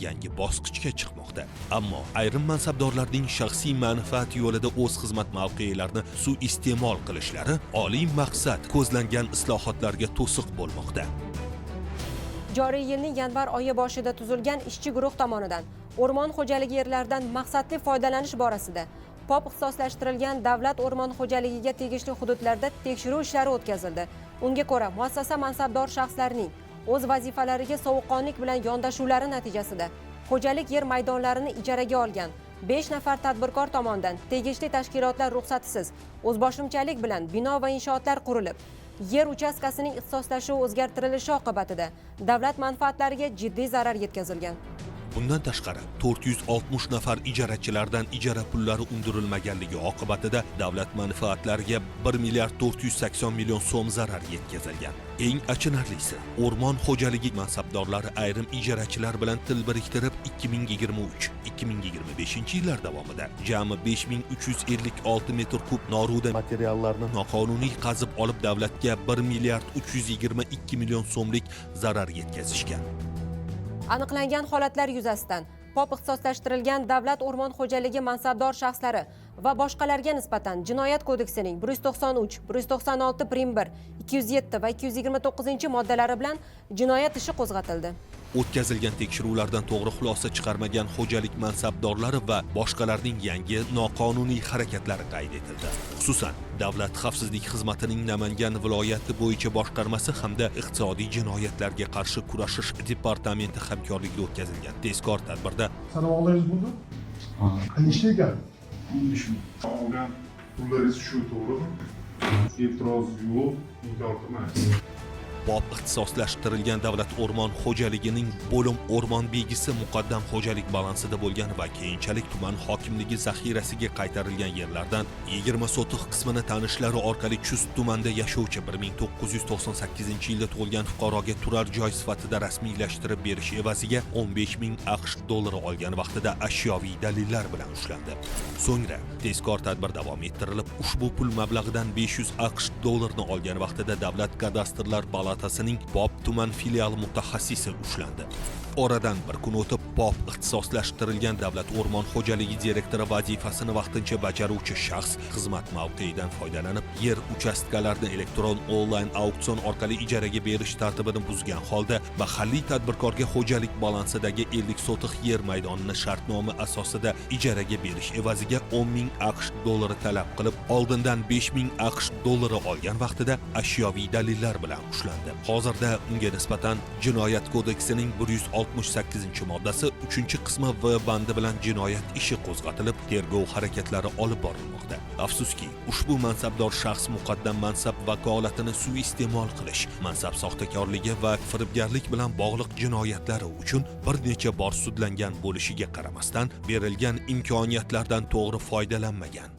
yangi bosqichga chiqmoqda. Ammo ayrim mansabdorlarning shaxsiy manfaat yo'lida o'z xizmat mavqelarini suiiste'mol qilishlari oliy maqsad ko'zlangan islohotlarga to'siq bo'lmoqda. Joriy yilning yanvar oyi boshida tuzilgan ishchi guruh tomonidan o'rmon xo'jaligi yerlaridan maqsadli foydalanish borasida POP ixtisoslashtirilgan davlat o'rmon xo'jaligiga tegishli hududlarda tekshiruv ishlari o'tkazildi. Unga ko'ra, muassasa mansabdor shaxslarining o'z vazifalariga sovuqqonlik bilan yondashuvlari natijasida xo'jalik yer maydonlarini ijaraga olgan 5 nafar tadbirkor tomonidan tegishli tashkilotlar ruxsatisiz o'zboshimchalik bilan bino va inshootlar qurilib, yer uchastkasining ixtisoslashuvi o'zgartirilishi oqibatida davlat manfaatlariga jiddiy zarar yetkazilgan. Bundan tashqari 460 nafar ijarachilardan ijara pullari undirilmaganligi oqibatida davlat manfaatlariga 1 milliard 480 million so'm zarar yetkazilgan. Eng achinarlisi, o'rmon xo'jaligi mansabdorlari ayrim ijarachilar bilan til biriktirib 2023-2025 yillar davomida jami 5356 metr kub noruda materiallarni noqonuniy qazib olib davlatga 1 milliard 322 million so'mlik zarar yetkazishgan. Aniqlangan holatlar yuzasidan POP ixtisoslashtirilgan davlat o'rmon xo'jaligi mansabdor shaxslari va boshqalarga nisbatan Jinoyat kodeksining 193, 196 prim 1, 207 va 229 moddalari bilan jinoyat ishi qo'zg'atildi. O'tkazilgan tekshiruvlardan to'g'ri xulosa chiqarmagan xo'jalik mansabdorlari va boshqalarning yangi noqonuniy harakatlari qayd etildi. Xususan, Davlat xavfsizlik xizmatining Namangan viloyati bo'yicha boshqarmasi hamda iqtisodiy jinoyatlarga qarshi kurashish departamenti hamkorligida o'tkazilgan tezkor tadbirda Sanoqlaringiz bo'ldi? Qancha ekan? Olgan pullaringiz shu to'g'rimi? E'tiroz yo'q, inkor qilmaysiz. POP ixtisoslashtirilgan davlat o'rmon xo'jaligining bo'lim o'rmon belgisi muqaddam xo'jalik balansida bo'lgan va keyinchalik tuman hokimligi zaxirasiga qaytarilgan yerlardan 20 sotix qismini tanishlari orqali Chust tumanida yashovchi 1998-yilda tug'ilgan fuqaroga turar joy sifatida rasmiylashtirib berish evaziga 15,000 AQSh dollari olgan vaqtida ashyoviy dalillar bilan ushlandi. So'ngra tezkor tadbir davom ettirilib, ushbu pul mablag'idan 500 AQSh dollarini olgan vaqtida davlat kadastrlar palatasining POP tuman filiali mutaxassisi ushlandi. Oradan bir kun o'tib, POP ixtisoslashtirilgan davlat o'rmon xo'jaligi direktori vazifasini vaqtincha bajaruvchi shaxs xizmat mavqeyidan foydalanib, yer uchastkalarini elektron onlayn auksion orqali ijaraga berish tartibini buzgan holda mahalliy tadbirkorga xo'jalik balansidagi 50 sotix yer maydonini shartnoma asosida ijaraga berish evaziga 10,000 AQSh dollari talab qilib, oldindan 5,000 AQSh dollari olgan vaqtida ashyoviy dalillar bilan ushlandi. Hozirda unga nisbatan Jinoyat kodeksining 168-moddasi 3-qismi V bandi bilan jinoyat ishi qo'zg'atilib, tergov harakatlari olib borilmoqda. Afsuski, ushbu mansabdor shaxs muqaddam mansab vakolatini suiiste'mol qilish, mansab soxtakorligi va firibgarlik bilan bog'liq jinoyatlari uchun bir necha bor sudlangan bo'lishiga qaramasdan, berilgan imkoniyatlardan to'g'ri foydalanmagan.